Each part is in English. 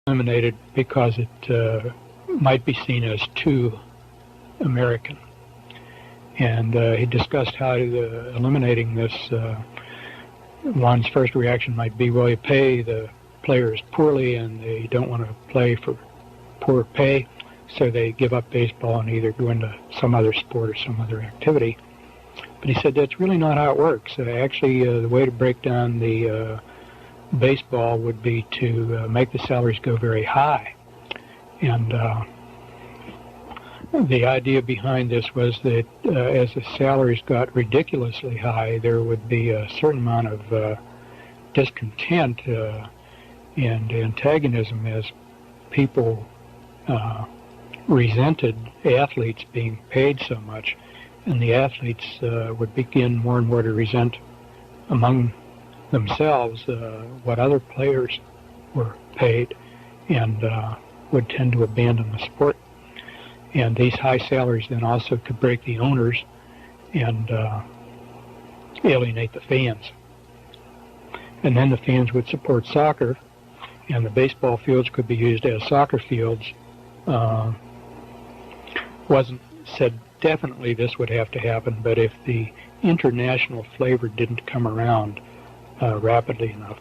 eliminated because it might be seen as too American. And he discussed how eliminating this, one's first reaction might be, well, you pay the players poorly and they don't want to play for poor pay, so they give up baseball and either go into some other sport or some other activity. But he said that's really not how it works. Actually, the way to break down the baseball would be to make the salaries go very high. And the idea behind this was that as the salaries got ridiculously high, there would be a certain amount of discontent and antagonism as people resented athletes being paid so much, and the athletes would begin more and more to resent among themselves what other players were paid, and would tend to abandon the sport. And these high salaries then also could break the owners and alienate the fans. And then the fans would support soccer, and the baseball fields could be used as soccer fields. Wasn't said definitely this would have to happen, but if the international flavor didn't come around rapidly enough,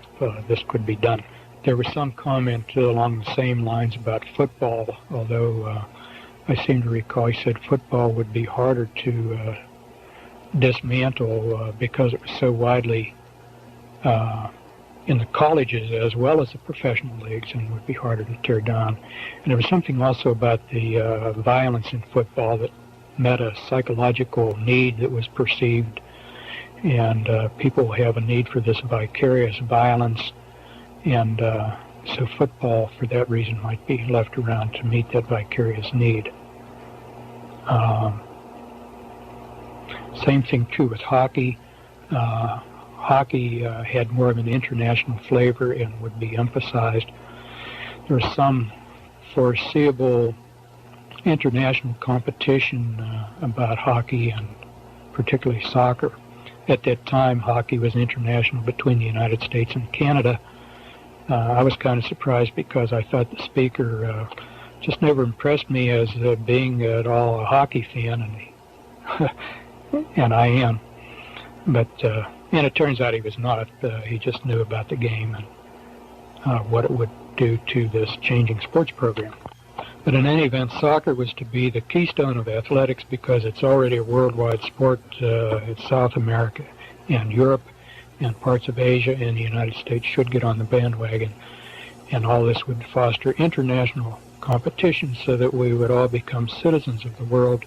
this could be done. There was some comment along the same lines about football, although I seem to recall he said football would be harder to dismantle because it was so widely in the colleges as well as the professional leagues, and would be harder to tear down. And there was something also about the violence in football that met a psychological need that was perceived, and people have a need for this vicarious violence, and so football, for that reason, might be left around to meet that vicarious need. Same thing, too, with hockey. Hockey had more of an international flavor and would be emphasized. There was some foreseeable international competition about hockey, and particularly soccer. At that time, hockey was international between the United States and Canada. I was kind of surprised because I thought the speaker just never impressed me as being at all a hockey fan, and I am. But and it turns out he was not. He just knew about the game and what it would do to this changing sports program. But in any event, soccer was to be the keystone of athletics because it's already a worldwide sport. It's South America and Europe and parts of Asia and the United States should get on the bandwagon. And all this would foster international competition so that we would all become citizens of the world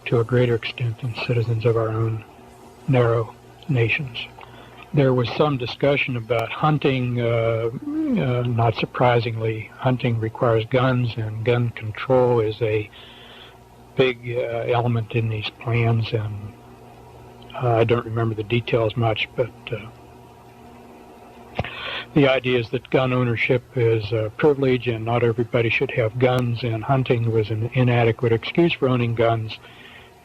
to a greater extent than citizens of our own narrow nations. There was some discussion about hunting. Not surprisingly, hunting requires guns, and gun control is a big element in these plans, and I don't remember the details much, but the idea is that gun ownership is a privilege and not everybody should have guns, and hunting was an inadequate excuse for owning guns,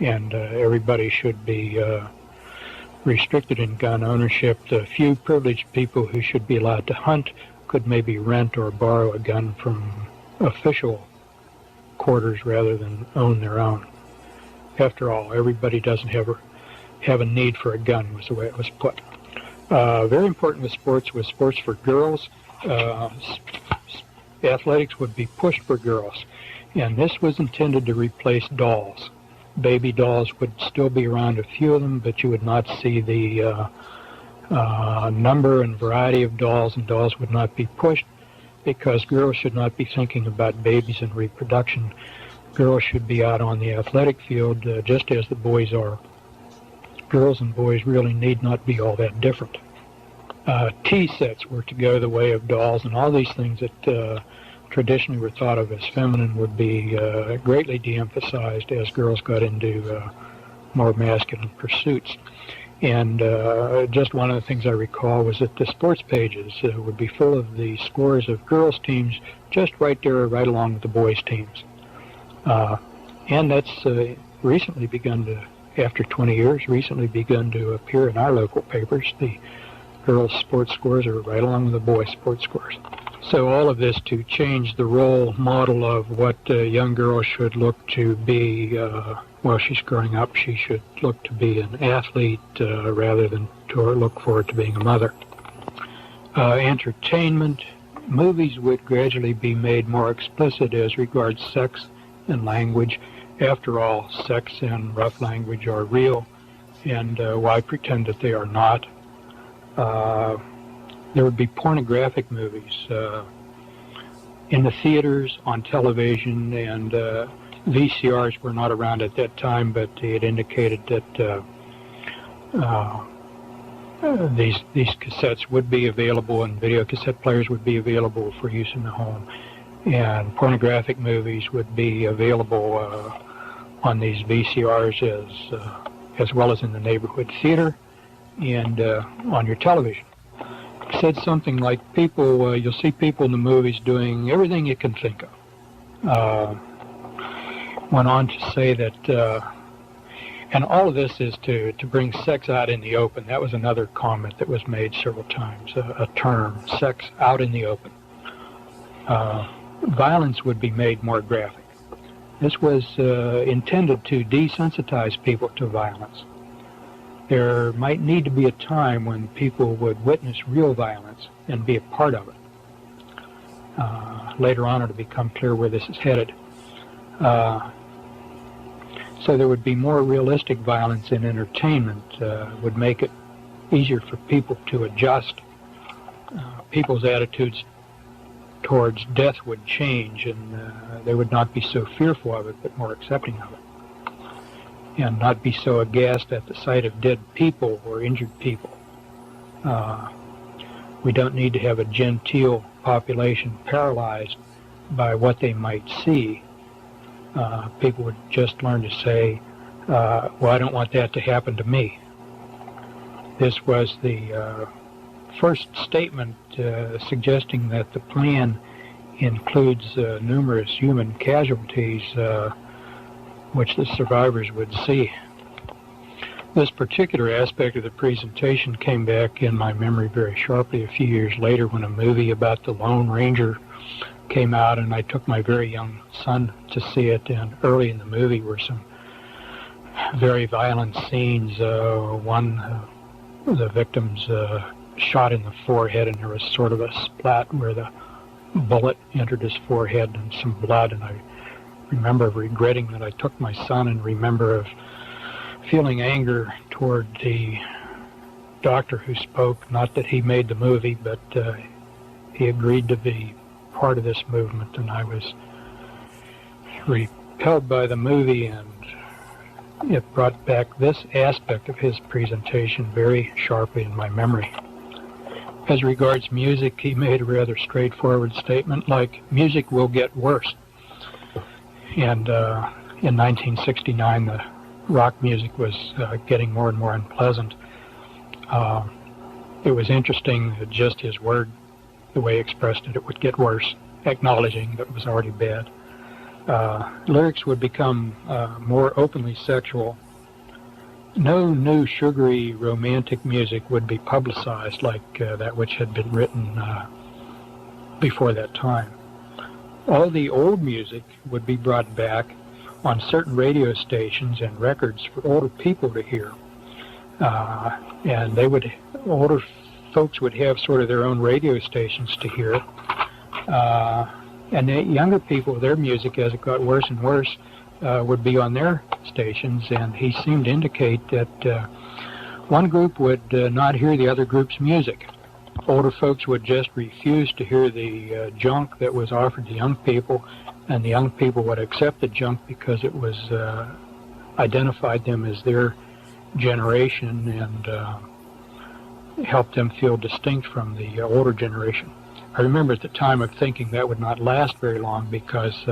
and everybody should be restricted in gun ownership. The few privileged people who should be allowed to hunt could maybe rent or borrow a gun from official quarters rather than own their own. After all, everybody doesn't have a need for a gun, was the way it was put. Very important with sports was sports for girls. Athletics would be pushed for girls, and this was intended to replace dolls. Baby dolls would still be around, a few of them, but you would not see the number and variety of dolls, and dolls would not be pushed because girls should not be thinking about babies and reproduction. Girls should be out on the athletic field just as the boys are. Girls and boys really need not be all that different. Tea sets were to go the way of dolls, and all these things that traditionally were thought of as feminine would be greatly de-emphasized as girls got into more masculine pursuits. And just one of the things I recall was that the sports pages would be full of the scores of girls' teams just right there, right along with the boys' teams. And that's recently begun to, after 20 years, recently begun to appear in our local papers. The girls' sports scores are right along with the boys' sports scores. So all of this to change the role model of what a young girl should look to be while she's growing up. She should look to be an athlete rather than to look forward to being a mother. Entertainment. Movies would gradually be made more explicit as regards sex and language. After all, sex and rough language are real, and why pretend that they are not? There would be pornographic movies in the theaters, on television, and VCRs were not around at that time, but it indicated that these cassettes would be available, and video cassette players would be available for use in the home, and pornographic movies would be available on these VCRs as well as in the neighborhood theater and on your television. It said something like people, you'll see people in the movies doing everything you can think of. Went on to say that, and all of this is to bring sex out in the open. That was another comment that was made several times, a term, sex out in the open. Violence would be made more graphic. This was intended to desensitize people to violence. There might need to be a time when people would witness real violence and be a part of it. Later on it'll become clear where this is headed. So there would be more realistic violence in entertainment, would make it easier for people to adjust. People's attitudes towards death would change, and they would not be so fearful of it, but more accepting of it. And not be so aghast at the sight of dead people or injured people. We don't need to have a genteel population paralyzed by what they might see. People would just learn to say, well, I don't want that to happen to me. This was the first statement suggesting that the plan includes numerous human casualties which the survivors would see. This particular aspect of the presentation came back in my memory very sharply a few years later when a movie about the Lone Ranger came out, and I took my very young son to see it, and early in the movie were some very violent scenes. One, the victim's shot in the forehead, and there was sort of a splat where the bullet entered his forehead and some blood, and I remember regretting that I took my son, and remember of feeling anger toward the doctor who spoke. Not that he made the movie, but he agreed to be part of this movement, and I was repelled by the movie, and it brought back this aspect of his presentation very sharply in my memory. As regards music, he made a rather straightforward statement like, music will get worse. And in 1969, the rock music was getting more and more unpleasant. It was interesting that just his word, the way he expressed it, it would get worse, acknowledging that it was already bad. Lyrics would become more openly sexual. No new sugary romantic music would be publicized like that which had been written before that time. All the old music would be brought back on certain radio stations and records for older people to hear. And older folks would have sort of their own radio stations to hear. And the younger people, their music, as it got worse and worse, would be on their stations. And he seemed to indicate that one group would not hear the other group's music. Older folks would just refuse to hear the junk that was offered to young people, and the young people would accept the junk because it was identified them as their generation and helped them feel distinct from the older generation. I remember at the time of thinking that would not last very long because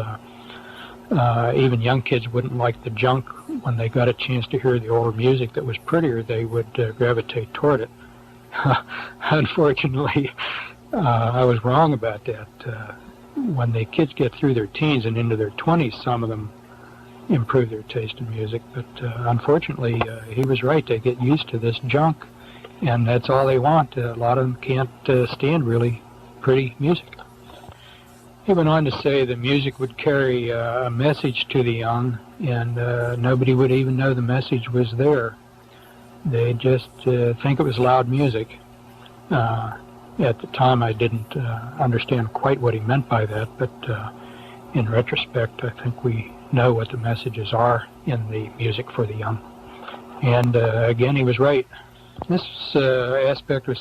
even young kids wouldn't like the junk. When they got a chance to hear the older music that was prettier, they would gravitate toward it. Unfortunately, I was wrong about that. When the kids get through their teens and into their 20s, some of them improve their taste in music, but unfortunately, he was right. They get used to this junk, and that's all they want. A lot of them can't stand really pretty music. He went on to say the music would carry a message to the young, and nobody would even know the message was there. They'd just think it was loud music. At the time, I didn't understand quite what he meant by that, but in retrospect, I think we know what the messages are in the music for the young. And again, he was right. This aspect was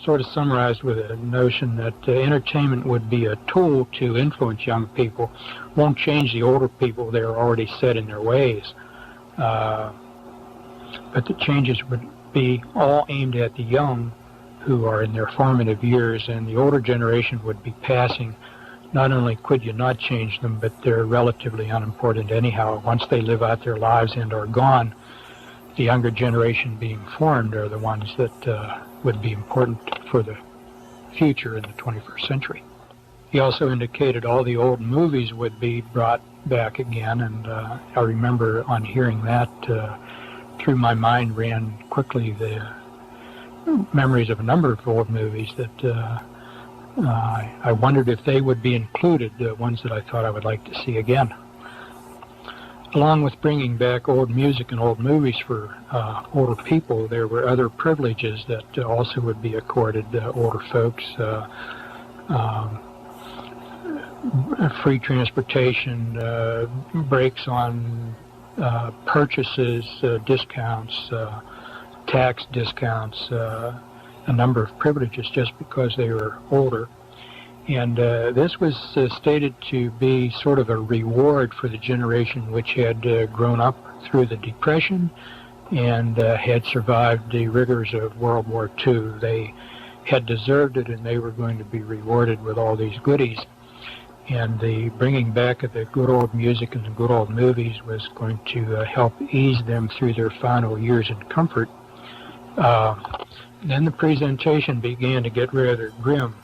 sort of summarized with a notion that entertainment would be a tool to influence young people, won't change the older people. They're already set in their ways. But the changes would be all aimed at the young who are in their formative years, and the older generation would be passing. Not only could you not change them, but they're relatively unimportant anyhow. Once they live out their lives and are gone, the younger generation being formed are the ones that would be important for the future in the 21st century. He also indicated all the old movies would be brought back again, and I remember on hearing that, through my mind ran quickly the memories of a number of old movies that I wondered if they would be included, the ones that I thought I would like to see again. Along with bringing back old music and old movies for older people, there were other privileges that also would be accorded older folks. Free transportation, breaks on purchases, discounts, tax discounts, a number of privileges just because they were older. And this was stated to be sort of a reward for the generation which had grown up through the Depression and had survived the rigors of World War II. They had deserved it, and they were going to be rewarded with all these goodies. And the bringing back of the good old music and the good old movies was going to help ease them through their final years in comfort. Then the presentation began to get rather grim,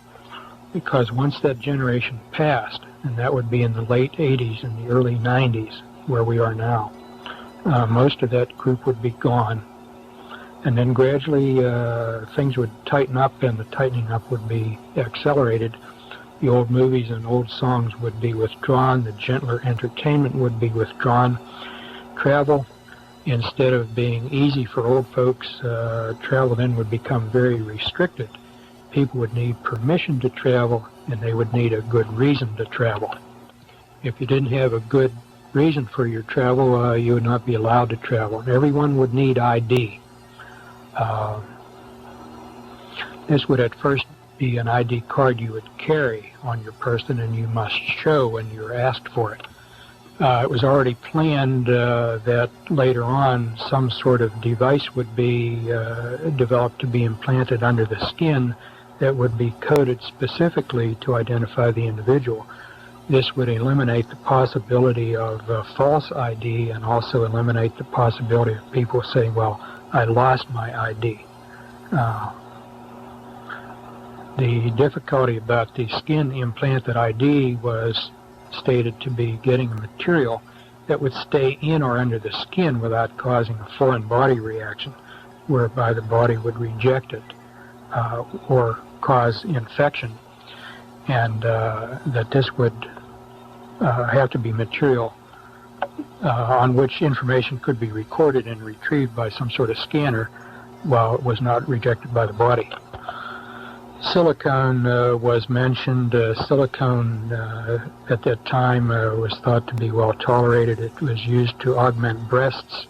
because once that generation passed, and that would be in the late 80s and the early 90s, where we are now, most of that group would be gone. And then gradually things would tighten up, and the tightening up would be accelerated. The old movies and old songs would be withdrawn. The gentler entertainment would be withdrawn. Travel, instead of being easy for old folks, travel then would become very restricted. People would need permission to travel, and they would need a good reason to travel. If you didn't have a good reason for your travel, you would not be allowed to travel. Everyone would need ID. This would at first be an ID card you would carry on your person, and you must show when you're asked for it. It was already planned that later on some sort of device would be developed to be implanted under the skin that would be coded specifically to identify the individual. This would eliminate the possibility of false ID, and also eliminate the possibility of people saying, well, I lost my ID. The difficulty about the skin implanted ID was stated to be getting a material that would stay in or under the skin without causing a foreign body reaction, whereby the body would reject it or cause infection, and that this would have to be material on which information could be recorded and retrieved by some sort of scanner while it was not rejected by the body. Silicone was mentioned. Silicone at that time was thought to be well tolerated. It was used to augment breasts.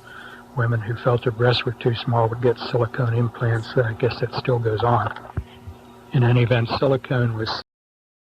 Women who felt their breasts were too small would get silicone implants. I guess that still goes on. In any event, silicone was